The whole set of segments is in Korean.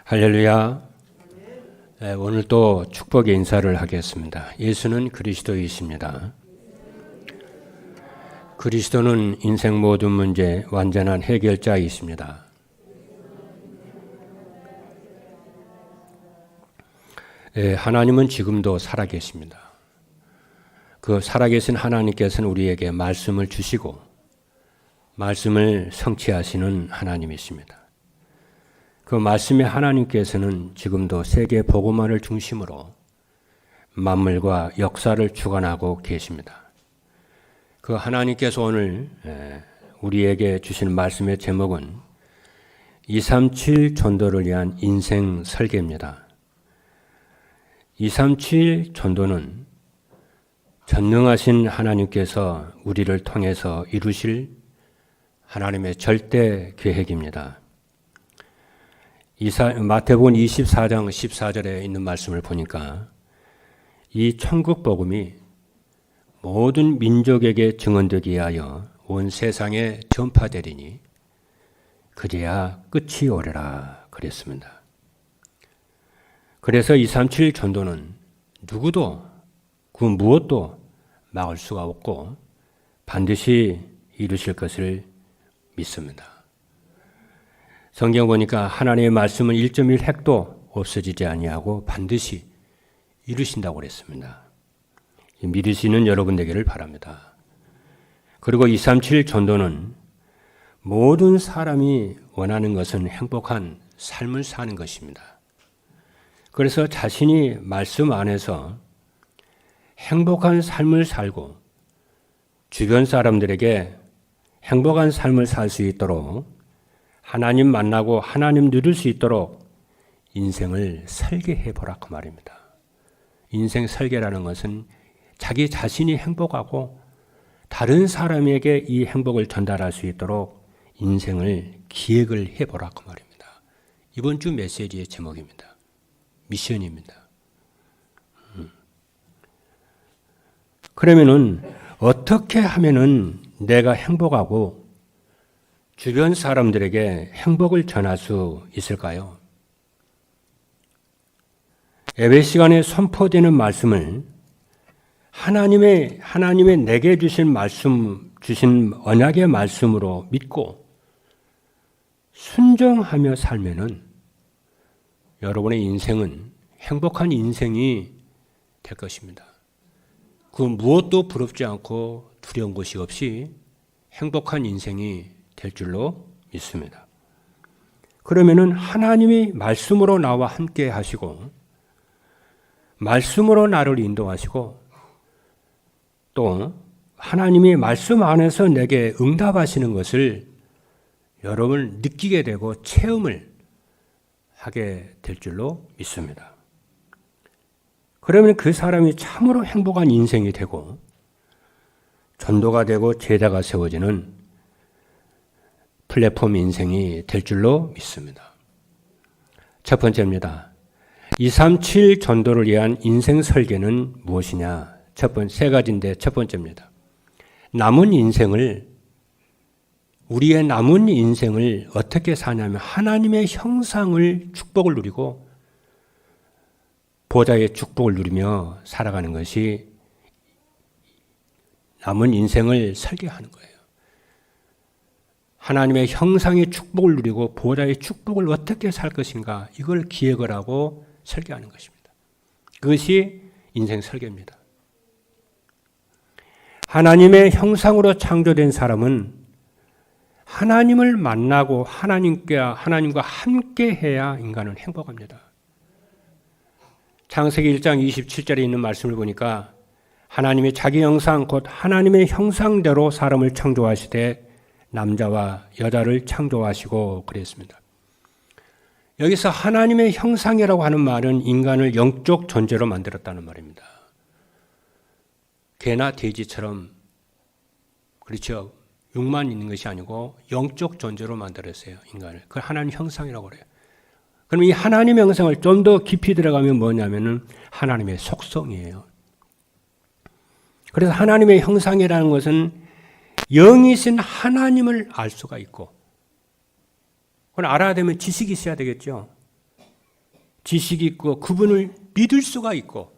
할렐루야. 오늘 또 축복의 인사를 하겠습니다. 예수는 그리스도이십니다. 그리스도는 인생 모든 문제 완전한 해결자이십니다. 하나님은 지금도 살아계십니다. 그 살아계신 하나님께서는 우리에게 말씀을 주시고 말씀을 성취하시는 하나님이십니다. 그 말씀의 하나님께서는 지금도 세계 복음화를 중심으로 만물과 역사를 주관하고 계십니다. 그 하나님께서 오늘 우리에게 주시는 말씀의 제목은 237 전도를 위한 인생 설계입니다. 237 전도는 전능하신 하나님께서 우리를 통해서 이루실 하나님의 절대 계획입니다. 마태복음 24장 14절에 있는 말씀을 보니까 이 천국 복음이 모든 민족에게 증언되기 위하여 온 세상에 전파되리니 그제야 끝이 오리라 그랬습니다. 그래서 237 전도는 누구도 그 무엇도 막을 수가 없고 반드시 이루실 것을 믿습니다. 성경 보니까 하나님의 말씀은 1.1 획도 없어지지 아니하고 반드시 이루신다고 그랬습니다. 믿으시는 여러분 되기를 바랍니다. 그리고 237 전도는 모든 사람이 원하는 것은 행복한 삶을 사는 것입니다. 그래서 자신이 말씀 안에서 행복한 삶을 살고 주변 사람들에게 행복한 삶을 살 수 있도록 하나님 만나고 하나님 누릴 수 있도록 인생을 설계해 보라 그 말입니다. 인생 설계라는 것은 자기 자신이 행복하고 다른 사람에게 이 행복을 전달할 수 있도록 인생을 기획을 해보라 그 말입니다. 이번 주 메시지의 제목입니다. 미션입니다. 그러면은 어떻게 하면은 내가 행복하고 주변 사람들에게 행복을 전할 수 있을까요? 예배 시간에 선포되는 말씀을 하나님의 내게 주신 말씀, 주신 언약의 말씀으로 믿고 순종하며 살면은 여러분의 인생은 행복한 인생이 될 것입니다. 그 무엇도 부럽지 않고 두려운 것이 없이 행복한 인생이 될 줄로 믿습니다. 그러면은 하나님이 말씀으로 나와 함께 하시고 말씀으로 나를 인도하시고 또 하나님이 말씀 안에서 내게 응답하시는 것을 여러분 느끼게 되고 체험을 하게 될 줄로 믿습니다. 그러면 그 사람이 참으로 행복한 인생이 되고 전도가 되고 제자가 세워지는 플랫폼 인생이 될 줄로 믿습니다. 첫 번째입니다. 237 전도를 위한 인생 설계는 무엇이냐? 세 가지인데 첫 번째입니다. 우리의 남은 인생을 어떻게 사냐면 하나님의 형상을 축복을 누리고 보좌의 축복을 누리며 살아가는 것이 남은 인생을 설계하는 거예요. 하나님의 형상의 축복을 누리고 보좌의 축복을 어떻게 살 것인가 이걸 기획을 하고 설계하는 것입니다. 그것이 인생 설계입니다. 하나님의 형상으로 창조된 사람은 하나님을 만나고 하나님과 함께 해야 인간은 행복합니다. 창세기 1장 27절에 있는 말씀을 보니까 하나님이 자기 형상 곧 하나님의 형상대로 사람을 창조하시되 남자와 여자를 창조하시고 그랬습니다. 여기서 하나님의 형상이라고 하는 말은 인간을 영적 존재로 만들었다는 말입니다. 개나 돼지처럼 그렇죠. 육만 있는 것이 아니고 영적 존재로 만들었어요. 인간을. 그걸 하나님 형상이라고 그래요. 그럼 이 하나님의 형상을 좀 더 깊이 들어가면 뭐냐면은 하나님의 속성이에요. 그래서 하나님의 형상이라는 것은 영이신 하나님을 알 수가 있고, 그걸 알아야 되면 지식이 있어야 되겠죠. 지식이 있고 그분을 믿을 수가 있고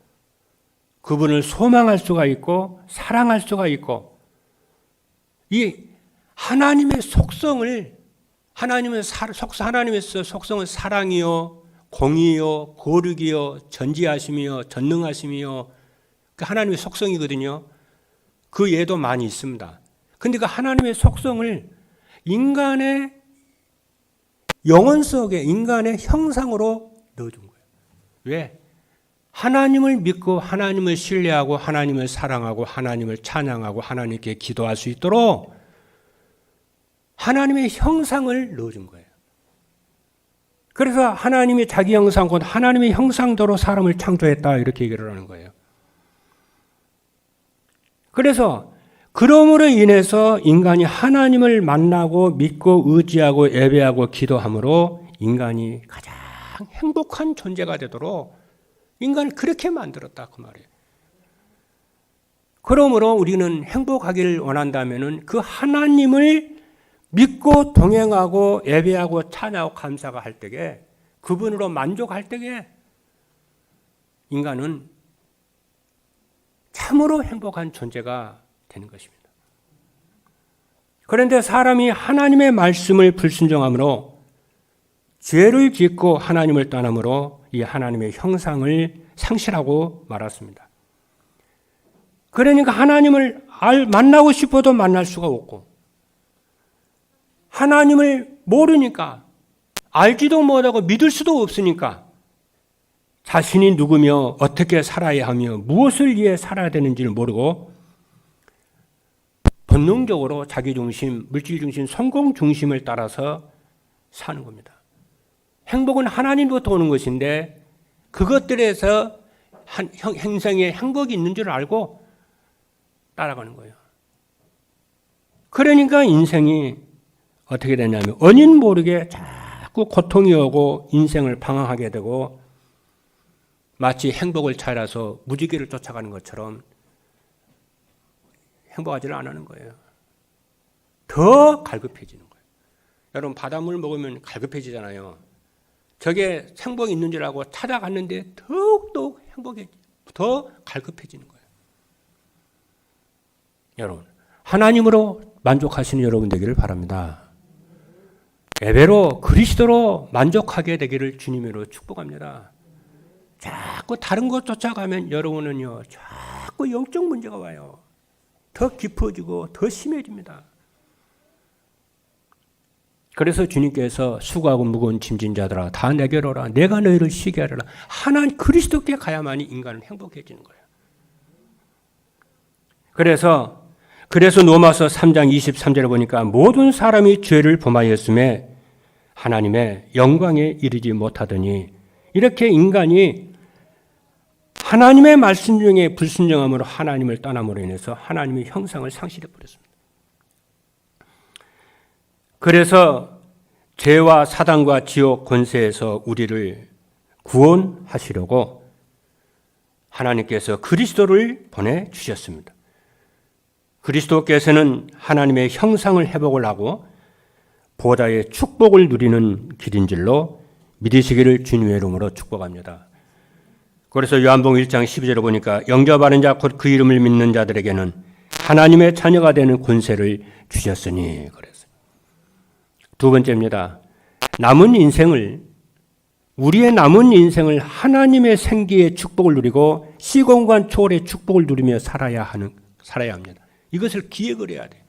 그분을 소망할 수가 있고 사랑할 수가 있고 이 하나님의 속성을 하나님의 속성은 사랑이요 공의요 거룩이요 전지하심이요 전능하심이요 그 하나님의 속성이거든요. 그 예도 많이 있습니다. 근데 그 하나님의 속성을 인간의 영혼 속에 인간의 형상으로 넣어준 거예요. 왜? 하나님을 믿고 하나님을 신뢰하고 하나님을 사랑하고 하나님을 찬양하고 하나님께 기도할 수 있도록 하나님의 형상을 넣어준 거예요. 그래서 하나님이 자기 형상 곧 하나님의 형상대로 사람을 창조했다 이렇게 얘기를 하는 거예요. 그래서 그러므로 인해서 인간이 하나님을 만나고 믿고 의지하고 예배하고 기도함으로 인간이 가장 행복한 존재가 되도록 인간을 그렇게 만들었다 그 말이에요. 그러므로 우리는 행복하기를 원한다면 그 하나님을 믿고 동행하고 예배하고 찬양하고 감사가 할 때에 그분으로 만족할 때에 인간은 참으로 행복한 존재가 되는 것입니다. 그런데 사람이 하나님의 말씀을 불순종함으로 죄를 짓고 하나님을 떠남으로 이 하나님의 형상을 상실하고 말았습니다. 그러니까 하나님을 만나고 싶어도 만날 수가 없고 하나님을 모르니까 알지도 못하고 믿을 수도 없으니까 자신이 누구며 어떻게 살아야 하며 무엇을 위해 살아야 되는지를 모르고 본능적으로 자기중심, 물질중심, 성공중심을 따라서 사는 겁니다. 행복은 하나님부터 오는 것인데 그것들에서 행성에 행복이 있는 줄 알고 따라가는 거예요. 그러니까 인생이 어떻게 되냐면 원인 모르게 자꾸 고통이 오고 인생을 방황하게 되고 마치 행복을 찾아서 무지개를 쫓아가는 것처럼 행복하지를 않는 거예요. 더 갈급해지는 거예요. 여러분 바닷물 먹으면 갈급해지잖아요. 저게 행복이 있는 줄 알고 찾아갔는데 더욱더욱 더 갈급해지는 거예요. 여러분 하나님으로 만족하시는 여러분 되기를 바랍니다. 예배로 그리스도로 만족하게 되기를 주님으로 축복합니다. 자꾸 다른 것 쫓아가면 여러분은요 자꾸 영적 문제가 와요. 더 깊어지고 더 심해집니다. 그래서 주님께서 수고하고 무거운 짐진 자들아 다 내게로 오라 내가 너희를 쉬게 하리라. 하나님 그리스도께 가야만이 인간은 행복해지는 거예요. 그래서 로마서 3장 23절에 보니까 모든 사람이 죄를 범하였음에 하나님의 영광에 이르지 못하더니 이렇게 인간이 하나님의 말씀 중에 불순종함으로 하나님을 떠남으로 인해서 하나님의 형상을 상실해 버렸습니다. 그래서 죄와 사단과 지옥 권세에서 우리를 구원하시려고 하나님께서 그리스도를 보내주셨습니다. 그리스도께서는 하나님의 형상을 회복을 하고 보좌의 축복을 누리는 길인 줄로 믿으시기를 주님의 이름으로 축복합니다. 그래서 요한복음 1장 12절에 보니까 영접하는 자 곧 그 이름을 믿는 자들에게는 하나님의 자녀가 되는 권세를 주셨으니 그랬어요. 두 번째입니다. 우리의 남은 인생을 하나님의 생기의 축복을 누리고 시공간 초월의 축복을 누리며 살아야 합니다. 이것을 기획을 해야 돼요.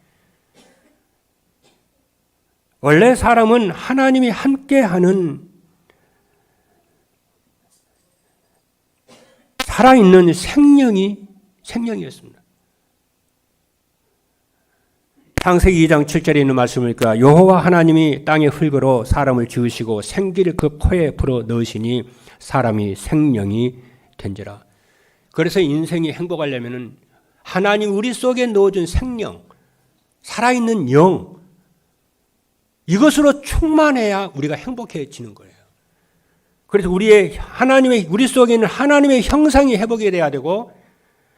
원래 사람은 하나님이 함께하는 살아있는 생명이었습니다. 창세기 2장 7절에 있는 말씀이니까 여호와 하나님이 땅의 흙으로 사람을 지으시고 생기를 그 코에 불어 넣으시니 사람이 생명이 된지라. 그래서 인생이 행복하려면 하나님 우리 속에 넣어준 생명, 살아있는 영, 이것으로 충만해야 우리가 행복해지는 거예요. 그래서 우리 속에 있는 하나님의 형상이 회복이 돼야 되고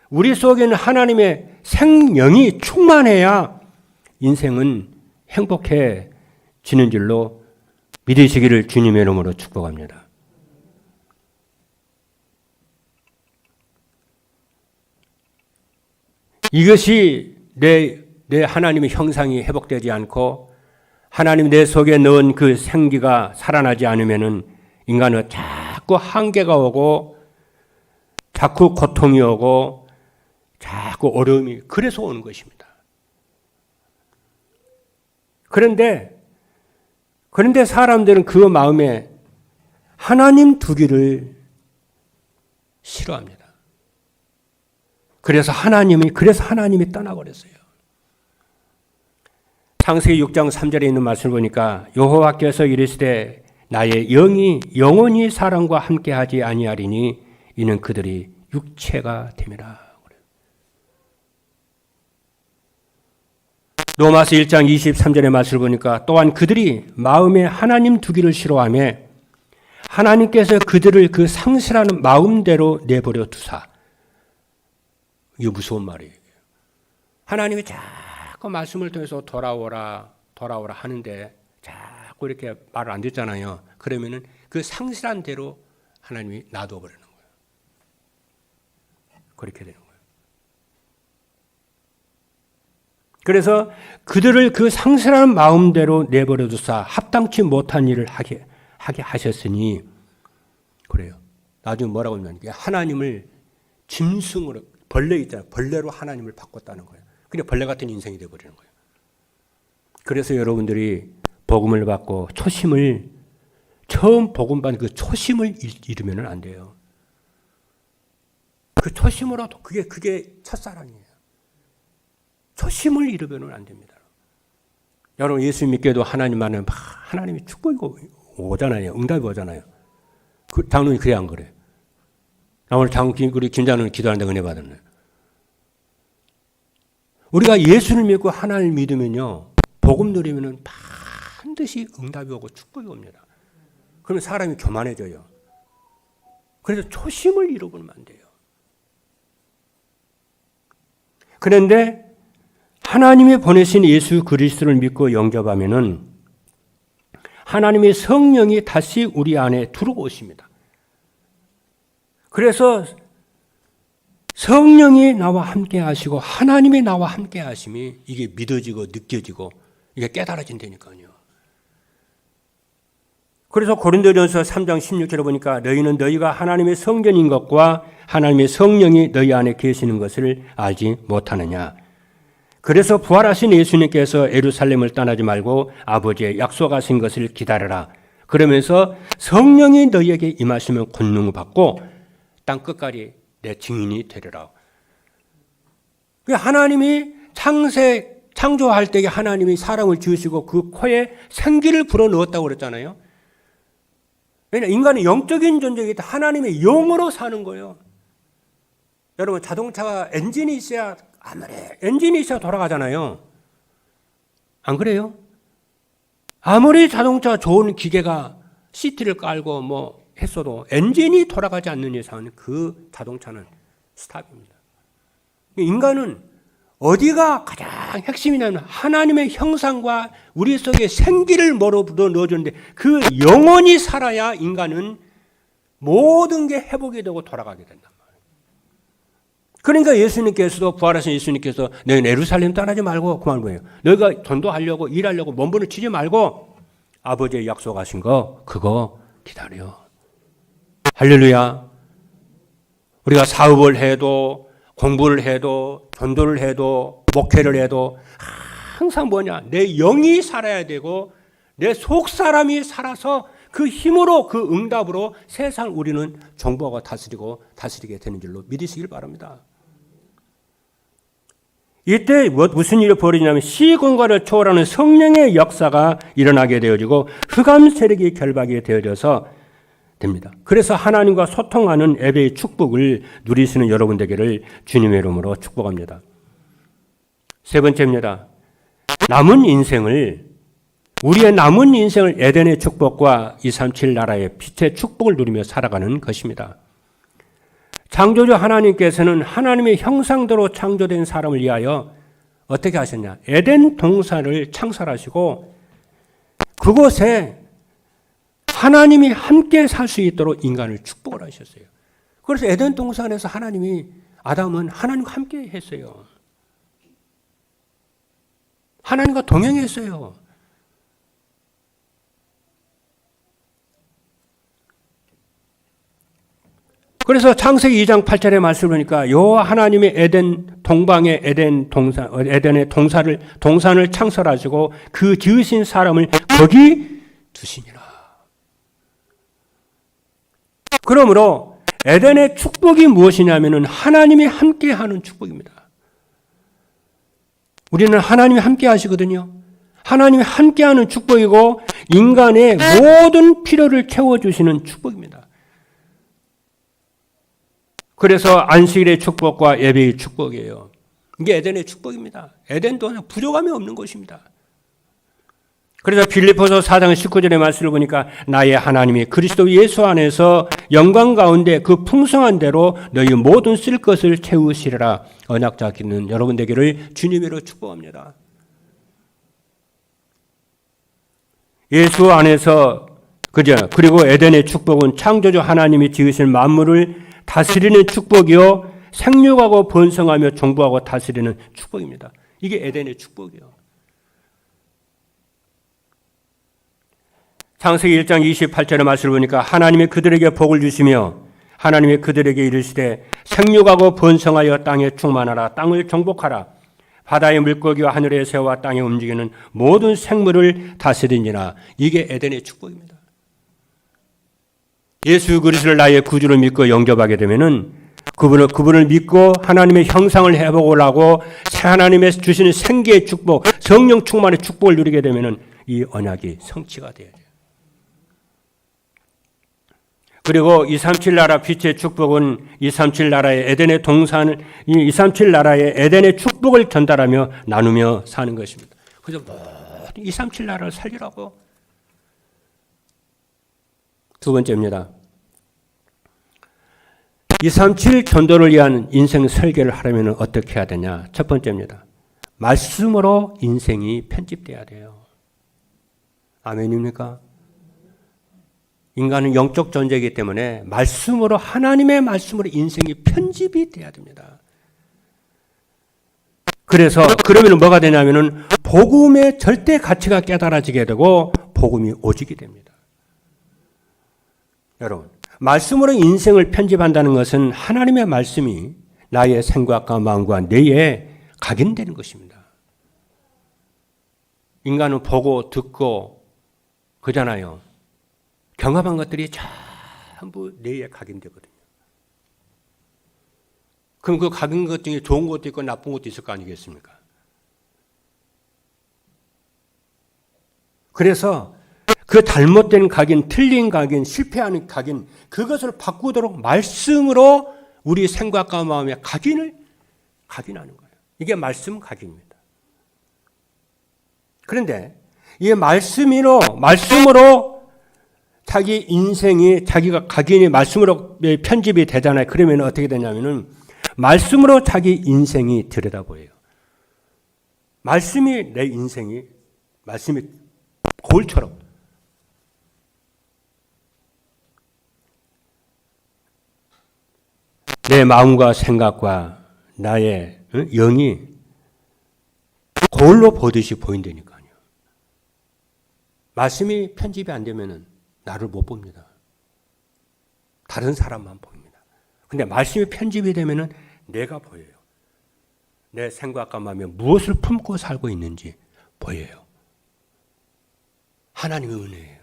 우리 속에 있는 하나님의 생명이 충만해야 인생은 행복해지는 줄로 믿으시기를 주님의 이름으로 축복합니다. 이것이 내 하나님의 형상이 회복되지 않고 하나님 내 속에 넣은 그 생기가 살아나지 않으면은 인간은 자꾸 한계가 오고 자꾸 고통이 오고 자꾸 어려움이 그래서 오는 것입니다. 그런데 사람들은 그 마음에 하나님 두기를 싫어합니다. 그래서 하나님이 떠나버렸어요. 창세기 6장 3절에 있는 말씀을 보니까 여호와께서 이르시되 나의 영이 영원히 사람과 함께하지 아니하리니 이는 그들이 육체가 됨이라. 로마서 1장 23절의 말씀을 보니까 또한 그들이 마음에 하나님 두기를 싫어하며 하나님께서 그들을 그 상실한 마음대로 내버려 두사. 이게 무서운 말이에요. 하나님이 자꾸 말씀을 통해서 돌아오라 하는데 자꾸 이렇게 말을 안 듣잖아요. 그러면은 그 상실한 대로 하나님이 놔둬 버리는 거예요. 그렇게 되는 거예요. 그래서 그들을 그 상실한 마음대로 내버려 두사 합당치 못한 일을 하게 하셨으니 그래요. 나중에 뭐라고 하냐면 하나님을 짐승으로 벌레 있잖아요. 벌레로 하나님을 바꿨다는 거예요. 그냥 벌레 같은 인생이 되어버리는 거예요. 그래서 여러분들이 복음을 받고 처음 복음 받은 그 초심을 잃으면 안 돼요. 그 초심으로 그게 첫사랑이에요. 초심을 잃으면 안 됩니다. 여러분 예수 믿게도 하나님만은 하나님이 축복이 오잖아요. 응답이 오잖아요. 장로님 그래 안 그래? 나 오늘 우리 김장로님 기도하는데 은혜 받았네. 우리가 예수를 믿고 하나님을 믿으면요. 복음 누리면은 반드시 응답이 오고 축복이 옵니다. 그러면 사람이 교만해져요. 그래서 초심을 잃어버리면 안 돼요. 그런데 하나님이 보내신 예수 그리스도를 믿고 영접하면은 하나님의 성령이 다시 우리 안에 들어오십니다. 그래서 성령이 나와 함께 하시고 하나님이 나와 함께 하심이 이게 믿어지고 느껴지고 이게 깨달아진다니까요. 그래서 고린도전서 3장 16절에 보니까 너희는 너희가 하나님의 성전인 것과 하나님의 성령이 너희 안에 계시는 것을 알지 못하느냐. 그래서 부활하신 예수님께서 예루살렘을 떠나지 말고 아버지의 약속하신 것을 기다려라. 그러면서 성령이 너희에게 임하시면 권능을 받고 땅 끝까지 내 증인이 되리라. 하나님이 창조할 때 하나님이 사람을 지으시고 그 코에 생기를 불어넣었다고 그랬잖아요. 왜냐하면 인간은 영적인 존재이기 때문에 하나님의 영으로 사는 거예요. 여러분 자동차가 엔진이 있어야 돌아가잖아요. 안 그래요? 아무리 자동차 좋은 기계가 시트를 깔고 뭐 했어도 엔진이 돌아가지 않는 이상은 그 자동차는 스탑입니다. 인간은 어디가 가장 핵심이냐면 하나님의 형상과 우리 속에 생기를 넣어주는데 그 영혼이 살아야 인간은 모든 게 회복이 되고 돌아가게 된단 말이에요. 그러니까 예수님께서도 부활하신 예수님께서 너희 예루살렘 떠나지 말고 그만 뭐예요. 너희가 전도하려고 일하려고 몸부림을 치지 말고 아버지의 약속하신 거 그거 기다려. 할렐루야. 우리가 사업을 해도 공부를 해도 전도를 해도 목회를 해도 항상 뭐냐 내 영이 살아야 되고 내 속사람이 살아서 그 힘으로 그 응답으로 세상을 우리는 정복하고 다스리게 되는 줄로 믿으시길 바랍니다. 이때 무슨 일이 벌어지냐면 시공간을 초월하는 성령의 역사가 일어나게 되어지고 흑암 세력이 결박이 되어져서 됩니다. 그래서 하나님과 소통하는 예배의 축복을 누리시는 여러분 되기를 주님의 이름으로 축복합니다. 세 번째입니다. 우리의 남은 인생을 에덴의 축복과 237 나라의 빛의 축복을 누리며 살아가는 것입니다. 창조주 하나님께서는 하나님의 형상대로 창조된 사람을 위하여 어떻게 하셨냐? 에덴 동산을 창설하시고 그곳에 하나님이 함께 살 수 있도록 인간을 축복을 하셨어요. 그래서 에덴 동산에서 아담은 하나님과 함께 했어요. 하나님과 동행했어요. 그래서 창세기 2장 8절의 말씀을 보니까 여호와 하나님의 에덴 동방의 에덴의 동산을 창설하시고 그 지으신 사람을 거기 두시니라. 그러므로 에덴의 축복이 무엇이냐면은 하나님이 함께하는 축복입니다. 우리는 하나님이 함께 하시거든요. 하나님이 함께하는 축복이고 인간의 모든 필요를 채워주시는 축복입니다. 그래서 안식일의 축복과 예배의 축복이에요. 이게 에덴의 축복입니다. 에덴도 부족함이 없는 것입니다. 그래서 빌립보서 4장 19절의 말씀을 보니까 나의 하나님이 그리스도 예수 안에서 영광 가운데 그 풍성한 대로 너희 모든 쓸 것을 채우시리라. 언약자 기는 여러분 되기를 주님으로 축복합니다. 예수 안에서 그리고 에덴의 축복은 창조주 하나님이 지으신 만물을 다스리는 축복이요 생육하고 번성하며 정부하고 다스리는 축복입니다. 이게 에덴의 축복이요. 창세기 1장 28절의 말씀을 보니까 하나님이 그들에게 복을 주시며 하나님이 그들에게 이르시되 생육하고 번성하여 땅에 충만하라. 땅을 정복하라. 바다의 물고기와 하늘의 새와 땅에 움직이는 모든 생물을 다스리니라. 이게 에덴의 축복입니다. 예수 그리스도를 나의 구주로 믿고 영접하게 되면은 그분을 믿고 하나님의 형상을 회복하고 하나님의 주시는 생기의 축복, 성령 충만의 축복을 누리게 되면은 이 언약이 성취가 돼야 돼요. 그리고 237 나라 빛의 축복은 237 나라의 에덴의 동산을 237 나라의 에덴의 축복을 전달하며 나누며 사는 것입니다. 그래서 모든 237 나라를 살리라고. 두 번째입니다. 237 전도를 위한 인생 설계를 하려면 어떻게 해야 되냐? 첫 번째입니다. 말씀으로 인생이 편집돼야 돼요. 아멘입니까? 인간은 영적 존재이기 때문에 말씀으로 하나님의 말씀으로 인생이 편집이 돼야 됩니다. 그래서 그러면 뭐가 되냐면은 복음의 절대 가치가 깨달아지게 되고 복음이 오지게 됩니다. 여러분, 말씀으로 인생을 편집한다는 것은 하나님의 말씀이 나의 생각과 마음과 뇌에 각인되는 것입니다. 인간은 보고 듣고 그잖아요. 경험한 것들이 전부 뇌에 각인되거든요. 그럼 그 각인 것 중에 좋은 것도 있고 나쁜 것도 있을 거 아니겠습니까? 그래서 그 잘못된 각인, 틀린 각인, 실패하는 각인, 그것을 바꾸도록 말씀으로 우리 생각과 마음의 각인하는 거예요. 이게 말씀 각인입니다. 그런데 이 말씀으로 자기 인생이 자기가 각인이 말씀으로 편집이 되잖아요. 그러면 어떻게 되냐면은 말씀으로 자기 인생이 들여다보여요. 말씀이 내 인생이 말씀이 거울처럼 내 마음과 생각과 나의 영이 거울로 보듯이 보인다니까요. 말씀이 편집이 안 되면은 나를 못 봅니다. 다른 사람만 보입니다. 근데 말씀이 편집이 되면은 내가 보여요. 내 생각과 마음에 무엇을 품고 살고 있는지 보여요. 하나님의 은혜예요.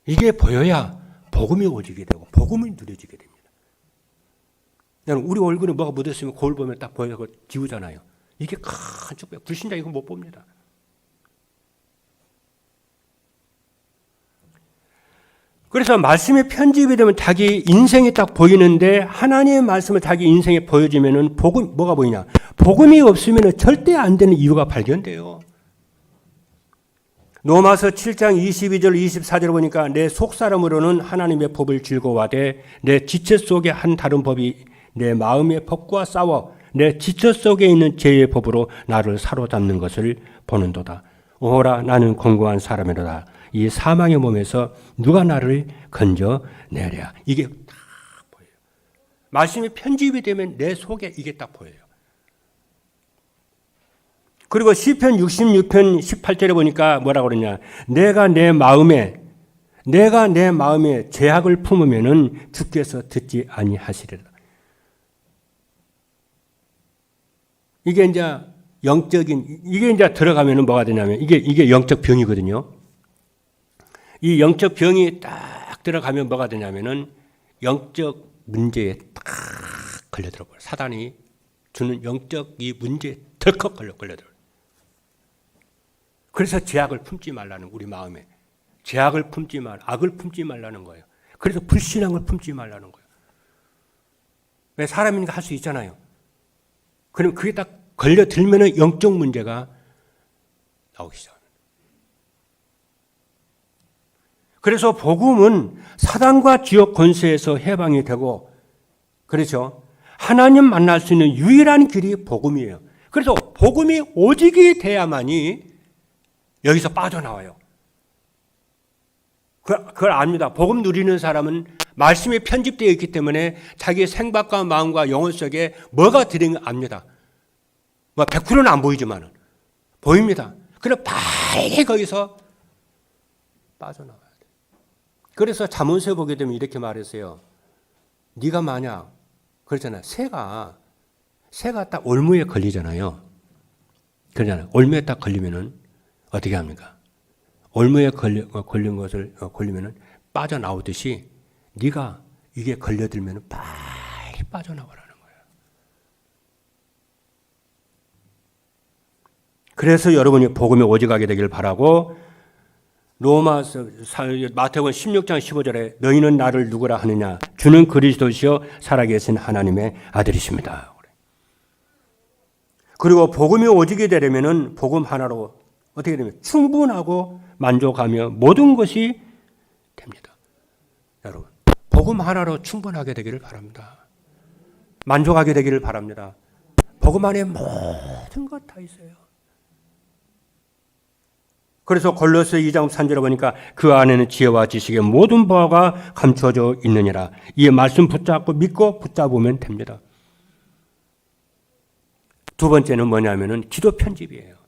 이게 보여야 복음이 오지게 되고 복음이 누려지게 됩니다. 우리 얼굴에 뭐가 묻었으면 거울 보면 딱 보여서 지우잖아요. 이게 큰 축복. 불신자 이거 못 봅니다. 그래서 말씀이 편집이 되면 자기 인생이 딱 보이는데 하나님의 말씀을 자기 인생에 보여주면은 뭐가 보이냐? 복음이 없으면 절대 안 되는 이유가 발견돼요. 로마서 7장 22절 24절 보니까 내 속사람으로는 하나님의 법을 즐거워하되 내 지체 속에 한 다른 법이 내 마음의 법과 싸워 내 지체 속에 있는 죄의 법으로 나를 사로잡는 것을 보는도다. 오호라 나는 공고한 사람이로다. 이 사망의 몸에서 누가 나를 건져내랴. 이게 딱 보여요. 말씀이 편집이 되면 내 속에 이게 딱 보여요. 그리고 시편 66편 18절에 보니까 뭐라고 그러냐. 내가 내 마음에 죄악을 품으면은 주께서 듣지 아니하시리라. 이게 이제 이게 이제 들어가면은 뭐가 되냐면 이게 영적 병이거든요. 이 영적 병이 딱 들어가면 뭐가 되냐면은 영적 문제에 딱 걸려들어 버려요. 사단이 주는 영적 이 문제에 덜컥 걸려들어요. 그래서 죄악을 품지 말라는 우리 마음에. 죄악을 품지 말, 악을 품지 말라는 거예요. 그래서 불신앙을 품지 말라는 거예요. 왜 사람이니까 할 수 있잖아요. 그럼 그게 딱 걸려들면은 영적 문제가 나오기 시작합니다. 그래서 복음은 사단과 지옥 권세에서 해방이 되고, 그렇죠? 하나님 만날 수 있는 유일한 길이 복음이에요. 그래서 복음이 오직이 돼야만이 여기서 빠져나와요. 그걸 압니다. 복음 누리는 사람은 말씀이 편집되어 있기 때문에 자기의 생각과 마음과 영혼 속에 뭐가 들은 거 압니다. 뭐 100%는 안 보이지만 보입니다. 그래서 빨리 거기서 빠져나와야 돼. 그래서 잠언서에 보게 되면 이렇게 말했어요. 네가 만약 그렇잖아요. 새가 딱 올무에 걸리잖아요. 그러잖아요. 올무에 딱 걸리면은 어떻게 합니까? 올무에 걸린 것을 걸리면은 빠져나오듯이 네가 이게 걸려들면은 빨리 빠져나오라는 거예요. 그래서 여러분이 복음에 오직하게 되길 바라고 마태복음 16장 15절에 너희는 나를 누구라 하느냐 주는 그리스도시요 살아계신 하나님의 아들이십니다. 그리고 복음이 오직이 되려면은 복음 하나로 어떻게 되면 충분하고 만족하며 모든 것이 됩니다. 여러분, 복음 하나로 충분하게 되기를 바랍니다. 만족하게 되기를 바랍니다. 복음 안에 모든 것 다 있어요. 그래서 골로새 2장 3절에 보니까 그 안에는 지혜와 지식의 모든 바가 감춰져 있느니라. 이 말씀 붙잡고 믿고 붙잡으면 됩니다. 두 번째는 뭐냐면은 기도 편집이에요.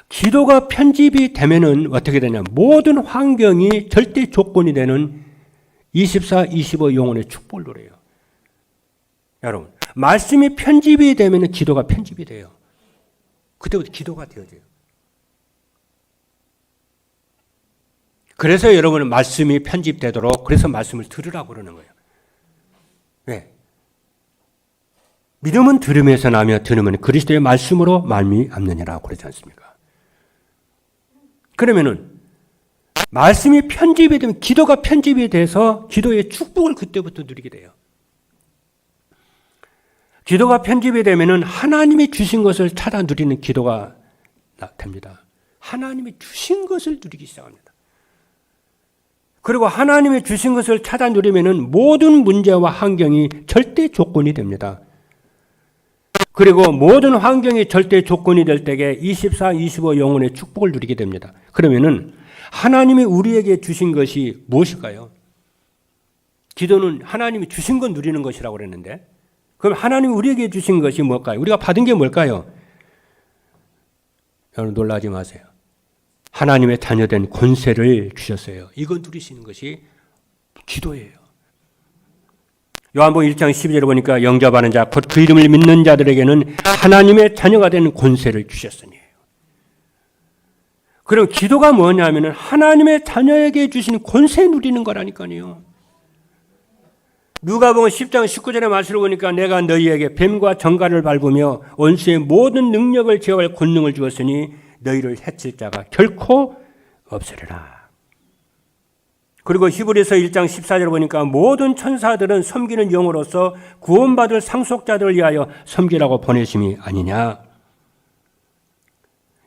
기도가 편집이 되면은 어떻게 되냐. 모든 환경이 절대 조건이 되는 24, 25 영혼의 축복을 누려요. 여러분, 말씀이 편집이 되면은 기도가 편집이 돼요. 그때부터 기도가 되어져요. 그래서 여러분은 말씀이 편집되도록 그래서 말씀을 들으라고 그러는 거예요. 왜? 믿음은 들음에서 나며 들음은 그리스도의 말씀으로 말미암느니라고 그러지 않습니까? 그러면은 말씀이 편집이 되면 기도가 편집이 돼서 기도의 축복을 그때부터 누리게 돼요. 기도가 편집이 되면은 하나님이 주신 것을 찾아 누리는 기도가 됩니다. 하나님이 주신 것을 누리기 시작합니다. 그리고 하나님이 주신 것을 찾아 누리면은 모든 문제와 환경이 절대 조건이 됩니다. 그리고 모든 환경이 절대 조건이 될 때에 24, 25 영혼의 축복을 누리게 됩니다. 그러면은 하나님이 우리에게 주신 것이 무엇일까요? 기도는 하나님이 주신 것 누리는 것이라고 그랬는데 그럼 하나님이 우리에게 주신 것이 뭘까요? 우리가 받은 게 뭘까요? 여러분 놀라지 마세요. 하나님의 자녀된 권세를 주셨어요. 이거 누리시는 것이 기도예요. 요한복음 1장 12절에 보니까 영접하는 자, 곧 그 이름을 믿는 자들에게는 하나님의 자녀가 되는 권세를 주셨으니. 그럼 기도가 뭐냐면 하나님의 자녀에게 주신 권세 누리는 거라니까요. 누가복음 10장 19절의 말씀을 보니까 내가 너희에게 뱀과 정갈을 밟으며 원수의 모든 능력을 제어할 권능을 주었으니 너희를 해칠 자가 결코 없으리라. 그리고 히브리서 1장 14절을 보니까 모든 천사들은 섬기는 영으로서 구원받을 상속자들을 위하여 섬기라고 보내심이 아니냐.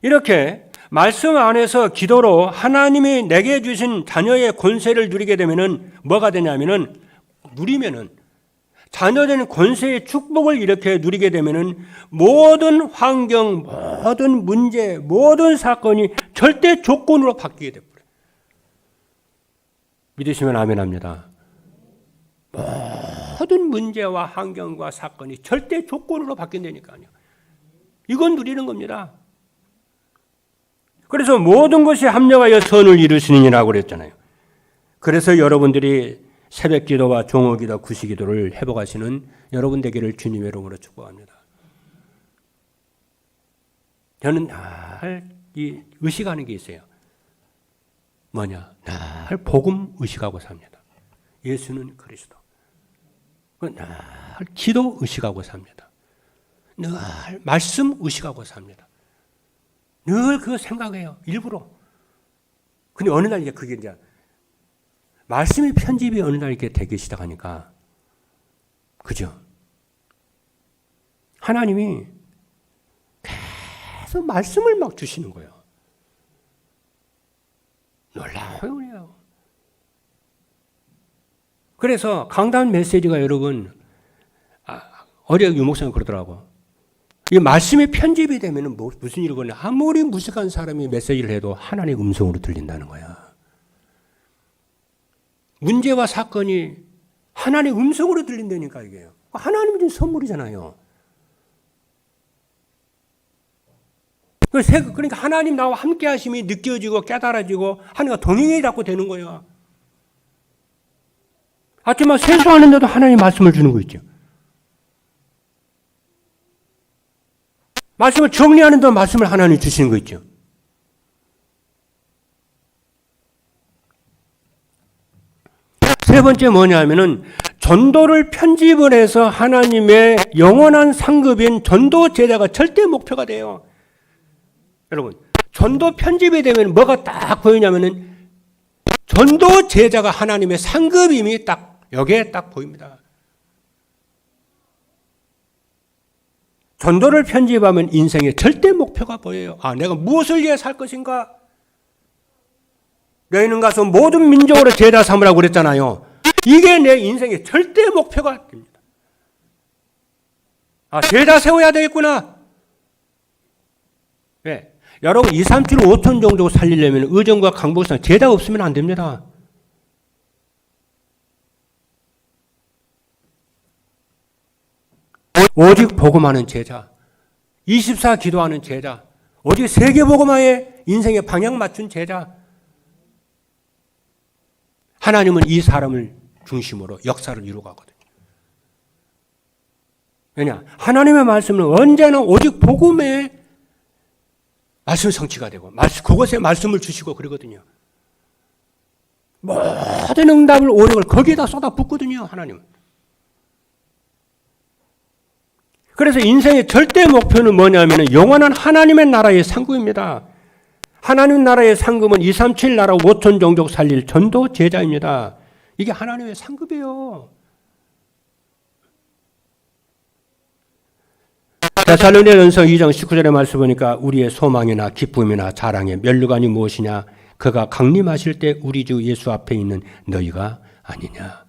이렇게 말씀 안에서 기도로 하나님이 내게 주신 자녀의 권세를 누리게 되면은 뭐가 되냐면은 누리면은 자녀된 권세의 축복을 이렇게 누리게 되면은 모든 환경, 모든 문제, 모든 사건이 절대 조건으로 바뀌게 됩니다. 믿으시면 아멘합니다. 모든 문제와 환경과 사건이 절대 조건으로 바뀐다니까요. 이건 누리는 겁니다. 그래서 모든 것이 합력하여 선을 이루시느니라고 그랬잖아요. 그래서 여러분들이 새벽 기도와 종호 기도, 구시 기도를 회복하시는 여러분 되기를 주님의 이름으로 축복합니다. 저는 날 의식하는 게 있어요. 뭐냐? 날 복음 의식하고 삽니다. 예수는 그리스도. 날 기도 의식하고 삽니다. 늘 말씀 의식하고 삽니다. 늘 그거 생각해요. 일부러. 근데 어느 날 그게 이제 말씀의 편집이 어느 날 이렇게 되기 시작하니까, 그죠? 하나님이 계속 말씀을 막 주시는 거예요. 놀라워요. 그래서 강단 메시지가 여러분, 어제 유목사님 그러더라고. 이 말씀이 편집이 되면 무슨 일이 거냐. 아무리 무식한 사람이 메시지를 해도 하나님의 음성으로 들린다는 거야. 문제와 사건이 하나님의 음성으로 들린다니까 이게요. 하나님이 준 선물이잖아요. 그러니까 하나님 나와 함께 하심이 느껴지고 깨달아지고 하나님과 동행이 자꾸 되는 거예요. 하지만 세수하는데도 하나님 말씀을 주는 거 있죠. 말씀을 정리하는데도 말씀을 하나님 주시는 거 있죠. 세 번째 뭐냐면은 전도를 편집을 해서 하나님의 영원한 상급인 전도 제자가 절대 목표가 돼요. 여러분, 전도 편집이 되면 뭐가 딱 보이냐면은 전도 제자가 하나님의 상급임이 딱 여기에 딱 보입니다. 전도를 편집하면 인생의 절대 목표가 보여요. 아, 내가 무엇을 위해 살 것인가? 너희는 가서 모든 민족으로 제자 삼으라고 그랬잖아요. 이게 내 인생의 절대 목표가 됩니다. 아, 제자 세워야 되겠구나. 왜? 여러분 2, 3, 7, 5천 정도 살리려면 의정과 강북상 제자가 없으면 안 됩니다. 오직 복음하는 제자, 24 기도하는 제자, 오직 세계 복음화에 인생의 방향 맞춘 제자. 하나님은 이 사람을 중심으로 역사를 이루어가거든요. 왜냐? 하나님의 말씀은 언제나 오직 복음에 말씀 성취가 되고 그것에 말씀을 주시고 그러거든요. 모든 응답을 오력을 거기에다 쏟아붓거든요. 하나님은. 그래서 인생의 절대 목표는 뭐냐면 영원한 하나님의 나라의 상급입니다. 하나님 나라의 상급은 237 나라 5천 종족 살릴 전도 제자입니다. 이게 하나님의 상급이에요. 데살로니가전서 2장 19절의 말씀 보니까 우리의 소망이나 기쁨이나 자랑의 면류관이 무엇이냐? 그가 강림하실 때 우리 주 예수 앞에 있는 너희가 아니냐?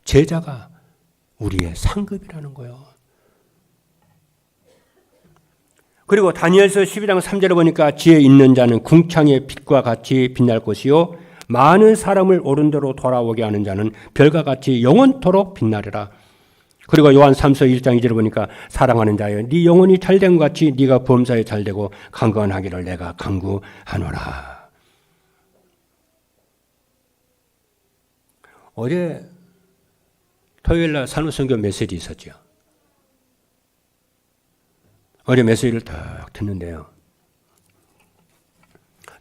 제자가 우리의 상급이라는 거예요. 그리고 다니엘서 12장 3절에 보니까 지혜 있는 자는 궁창의 빛과 같이 빛날 것이요 많은 사람을 옳은 대로 돌아오게 하는 자는 별과 같이 영원토록 빛나리라. 그리고 요한 3서 1장 2절에 보니까 사랑하는 자여 네 영혼이 잘된 것 같이 네가 범사에 잘되고 강건하기를 내가 간구하노라. 어제 토요일날 산후선교 메시지 있었죠. 어제 메시지를 딱 듣는데요.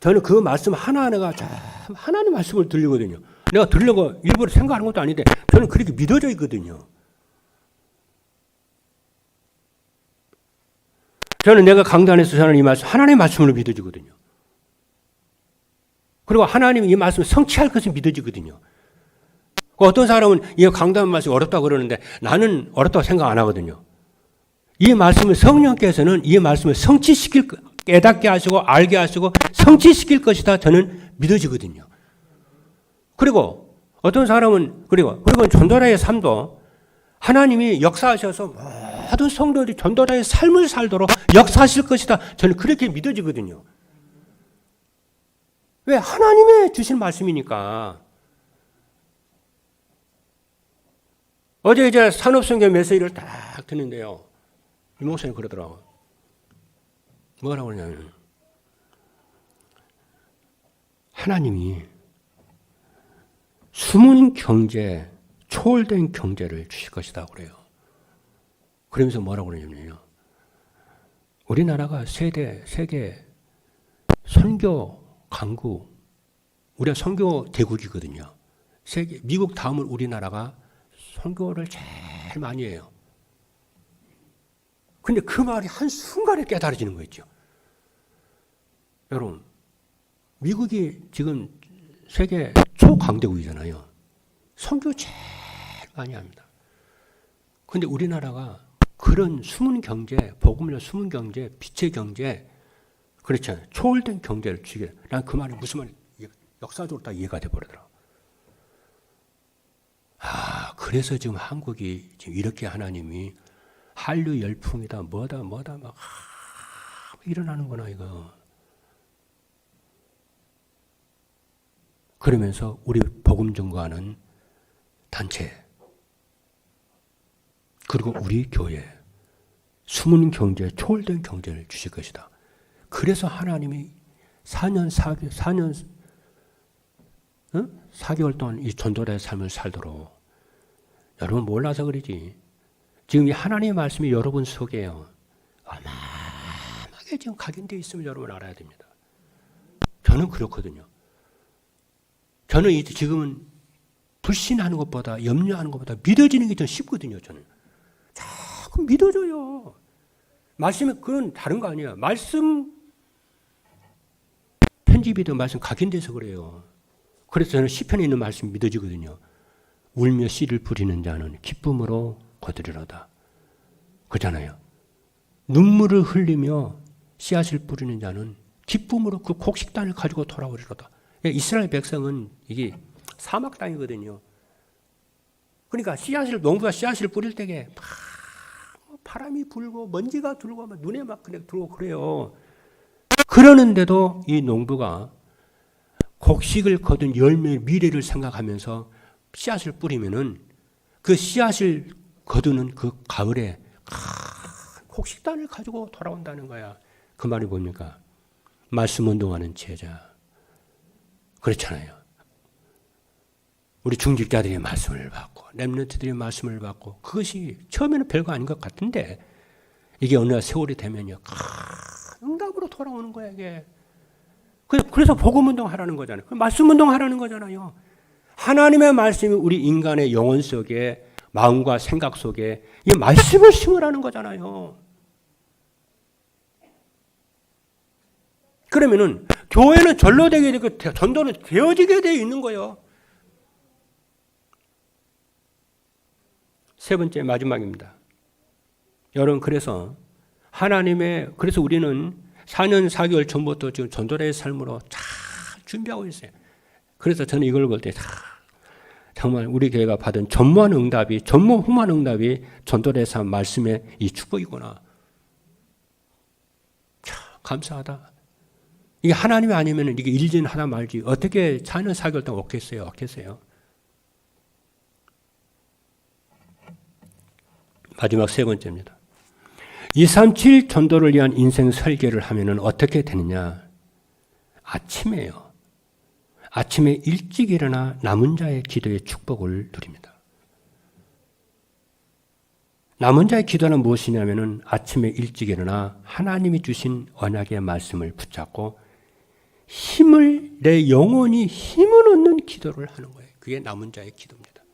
저는 그 말씀 하나하나가 참 하나님 말씀을 들리거든요. 내가 들으려고 일부러 생각하는 것도 아닌데 저는 그렇게 믿어져 있거든요. 저는 내가 강단에서 저는 이 말씀 하나님의 말씀으로 믿어지거든요. 그리고 하나님이 이 말씀을 성취할 것을 믿어지거든요. 어떤 사람은 이 강단 말씀이 어렵다고 그러는데 나는 어렵다고 생각 안 하거든요. 이 말씀을 성령께서는 이 말씀을 성취시킬 깨닫게 하시고 알게 하시고 성취시킬 것이다 저는 믿어지거든요. 그리고 어떤 사람은 그리고 전도자의 삶도 하나님이 역사하셔서 모든 성도들이 전도자의 삶을 살도록 역사하실 것이다 저는 그렇게 믿어지거든요. 왜? 하나님의 주신 말씀이니까. 어제 이제 산업선교 메시지를 딱 듣는데요. 이 목사님 그러더라고요. 뭐라고 그러냐면 하나님이 숨은 경제, 초월된 경제를 주실 것이다 그래요. 그러면서 뭐라고 그러냐면요. 우리나라가 세계 선교 강국, 우리가 선교 대국이거든요. 미국 다음은 우리나라가 선교를 제일 많이 해요. 근데 그 말이 한순간에 깨달아지는 거 있죠. 여러분, 미국이 지금 세계 초강대국이잖아요. 선교 제일 많이 합니다. 근데 우리나라가 그런 숨은 경제, 복음이나 숨은 경제, 빛의 경제, 그렇잖아요. 초월된 경제를 주게. 난 그 말이 무슨 말이 역사적으로 다 이해가 돼버리더라고. 그래서 지금 한국이 지금 이렇게 하나님이 한류 열풍이다, 뭐다, 막, 일어나는구나, 이거. 그러면서 우리 복음 증거하는 단체, 그리고 우리 교회, 숨은 경제, 초월된 경제를 주실 것이다. 그래서 하나님이 4개월 동안 이 전도자의 삶을 살도록. 여러분 몰라서 그러지. 지금 이 하나님의 말씀이 여러분 속에요. 어마어마하게 지금 각인되어 있음을 여러분 알아야 됩니다. 저는 그렇거든요. 저는 이제 지금은 불신하는 것보다, 염려하는 것보다 믿어지는 게 더 쉽거든요. 저는 자꾸 믿어져요. 말씀이 그건 다른 거 아니야. 말씀 편집이든 말씀 각인돼서 그래요. 그래서 저는 시편에 있는 말씀이 믿어지거든요. 울며 씨를 뿌리는 자는 기쁨으로 거두리로다. 그잖아요. 눈물을 흘리며 씨앗을 뿌리는 자는 기쁨으로 그 곡식단을 가지고 돌아오리로다. 이스라엘 백성은 이게 사막 땅이거든요. 그러니까 농부가 씨앗을 뿌릴 때에 막 바람이 불고 먼지가 들고 막 눈에 막 그냥 들고 그래요. 그러는데도 이 농부가 곡식을 거둔 열매 미래를 생각하면서 씨앗을 뿌리면은 그 씨앗을 거두는 그 가을에 곡식단을 가지고 돌아온다는 거야. 그 말이 뭡니까? 말씀 운동하는 제자. 그렇잖아요. 우리 중직자들이 말씀을 받고 렘넌트들이 말씀을 받고 그것이 처음에는 별거 아닌 것 같은데 이게 어느 날 세월이 되면요. 응답으로 돌아오는 거야 이게. 그래서 복음 운동하라는 거잖아요. 말씀 운동하라는 거잖아요. 하나님의 말씀이 우리 인간의 영혼 속에 마음과 생각 속에 이 말씀을 심으라는 거잖아요. 그러면은 교회는 전로되게 되고 전도는 되어지게 되어 있는 거예요. 세 번째 마지막입니다. 여러분 그래서 우리는 4년 4개월 전부터 지금 전도자의 삶으로 잘 준비하고 있어요. 그래서 저는 이걸 볼 때 정말 우리 교회가 받은 전무후무한 응답이 전도자의 삶 말씀의 이 축복이구나. 참 감사하다. 이게 하나님이 아니면 이게 일진하다 말지 어떻게 4년 4개월 동안 없겠어요. 마지막 세 번째입니다. 237 전도를 위한 인생 설계를 하면은 어떻게 되느냐? 아침에요. 아침에 일찍 일어나 남은 자의 기도의 축복을 누립니다. 남은 자의 기도는 무엇이냐면은 아침에 일찍 일어나 하나님이 주신 언약의 말씀을 붙잡고 내 영혼이 힘을 얻는 기도를 하는 거예요. 그게 남은 자의 기도입니다.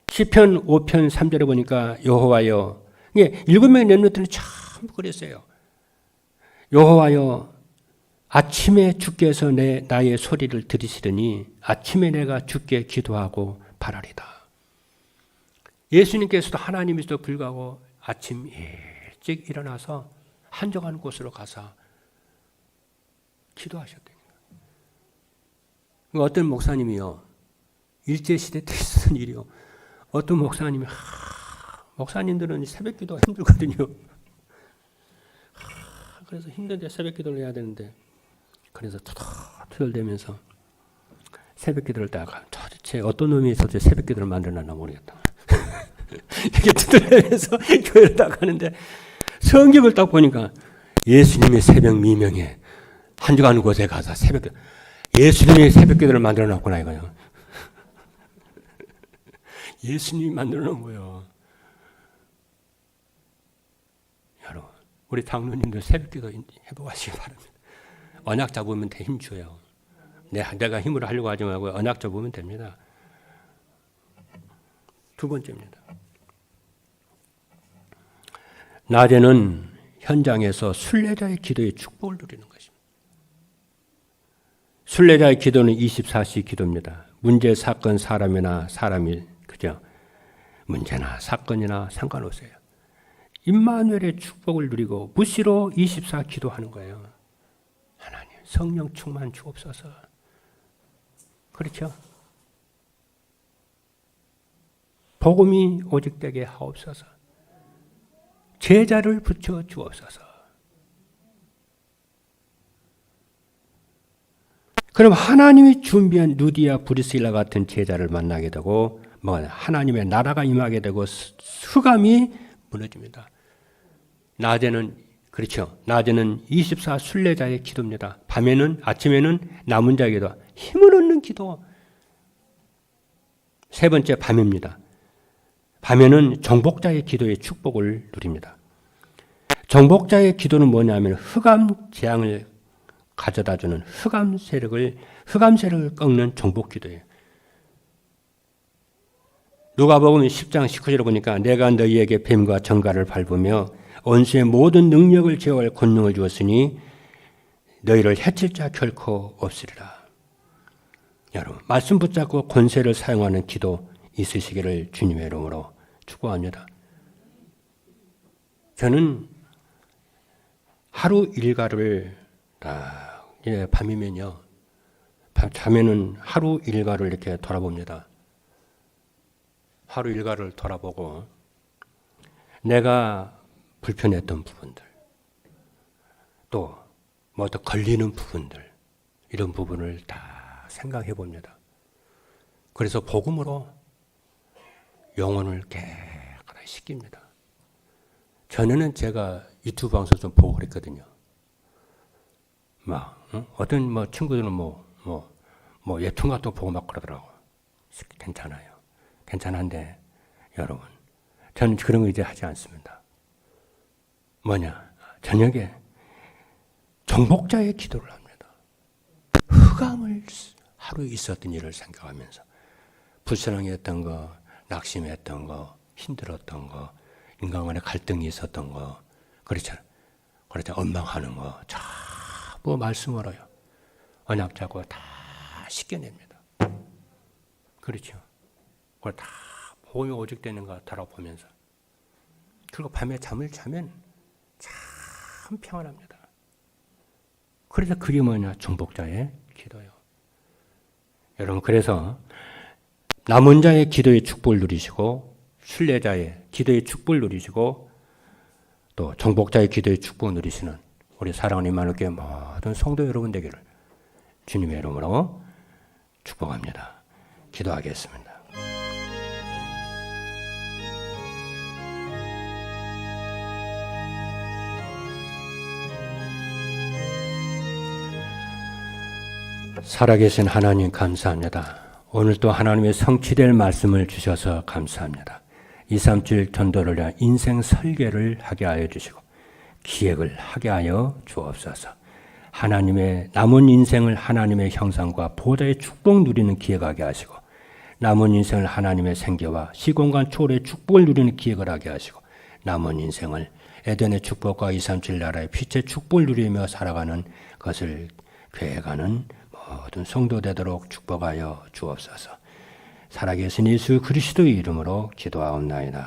시편 5편 3절에 보니까 여호와여, 이게 7명의 렘넌트는 참 그랬어요. 여호와여, 아침에 주께서 나의 소리를 들으시더니 아침에 내가 주께 기도하고 바라리다. 예수님께서도 하나님이시도 불구하고 아침 일찍 일어나서 한적한 곳으로 가서 기도하셨다니까. 어떤 목사님이요, 일제시대 때 있었던 일이요. 어떤 목사님이 목사님들은 새벽 기도가 힘들거든요. 그래서 힘든데 새벽 기도를 해야 되는데 그래서 투덜대면서 새벽 기도를 딱 도대체 어떤 놈이 도대체 새벽 기도를 만들어놨나 모르겠다. 이렇게 투덜대면서 교회를 딱 가는데 성경을 딱 보니까 예수님의 새벽 미명에 한 주간 곳에 가서 예수님이 새벽기도를 만들어 놨구나 이거요. 예수님이 만들어 놓은 거예요. 여러분, 우리 장로님들 새벽기도 해보고 하시기 바랍니다. 언약 잡으면 돼 힘줘요. 내가 힘으로 하려고 하지 말고 언약 잡으면 됩니다. 두 번째입니다. 낮에는 현장에서 순례자의 기도의 축복을 누리는 것입니다. 순례자의 기도는 24시 기도입니다. 문제, 사건, 사람이나 사람이 그죠? 문제나 사건이나 상관없어요. 임마누엘의 축복을 누리고 무시로 24 기도하는 거예요. 하나님 성령 충만 주옵소서. 그렇죠? 복음이 오직 되게 하옵소서. 제자를 붙여 주옵소서. 그럼 하나님이 준비한 누디아 브리스일라 같은 제자를 만나게 되고 하나님의 나라가 임하게 되고 흑암이 무너집니다. 낮에는 그렇죠. 낮에는 24 순례자의 기도입니다. 밤에는 아침에는 남은 자의 기도, 힘을 얻는 기도. 세 번째 밤입니다. 밤에는 정복자의 기도의 축복을 누립니다. 정복자의 기도는 뭐냐면 흑암 재앙을 가져다주는 흑암 세력을 꺾는 정복 기도예요. 누가복음 10장 19절에 보니까 내가 너희에게 뱀과 정갈을 밟으며 원수의 모든 능력을 제어할 권능을 주었으니 너희를 해칠 자 결코 없으리라. 여러분 말씀 붙잡고 권세를 사용하는 기도 있으시기를 주님의 이름으로 축복합니다. 저는 하루 일과를 밤이면요. 밤에는 하루 일과를 이렇게 돌아봅니다. 하루 일과를 돌아보고 내가 불편했던 부분들 또 뭐 더 걸리는 부분들 이런 부분을 다 생각해 봅니다. 그래서 복음으로 영혼을 깨끗하게 씻깁니다. 전에는 제가 유튜브 방송 좀 보고 그랬거든요. 어떤 친구들은 예통 같은 거 보고 막 그러더라고. 괜찮아요. 괜찮은데 여러분, 저는 그런 거 이제 하지 않습니다. 저녁에 정복자의 기도를 합니다. 흑암을 하루 있었던 일을 생각하면서 불쌍했던 거, 낙심했던 거, 힘들었던 거, 인간 간의 갈등이 있었던 거, 그렇잖아요. 원망하는 거, 전부 말씀으로요. 언약 잡고 다 씻겨냅니다. 그렇죠. 그걸 다 복음이 오직 되는 거 돌아보면서. 그리고 밤에 잠을 자면 참 평안합니다. 그래서 그게 정복자의 기도예요. 여러분, 그래서 남은 자의 기도의 축복을 누리시고, 순례자의 기도의 축복을 누리시고, 또 정복자의 기도의 축복을 누리시는 우리 사랑하는 임마누엘 모든 성도 여러분 되기를 주님의 이름으로 축복합니다. 기도하겠습니다. 살아계신 하나님 감사합니다. 오늘 또 하나님의 성취될 말씀을 주셔서 감사합니다. 237 전도를 위한 인생 설계를 하게 하여 주시고 기획을 하게 하여 주옵소서. 하나님의 남은 인생을 하나님의 형상과 보좌의 축복 누리는 기획하게 하시고 남은 인생을 하나님의 생계와 시공간 초월의 축복을 누리는 기획을 하게 하시고 남은 인생을 에덴의 축복과 237 나라의 빛의 축복을 누리며 살아가는 것을 계획하는 모든 성도 되도록 축복하여 주옵소서. 살아계신 예수 그리스도의 이름으로 기도하옵나이다.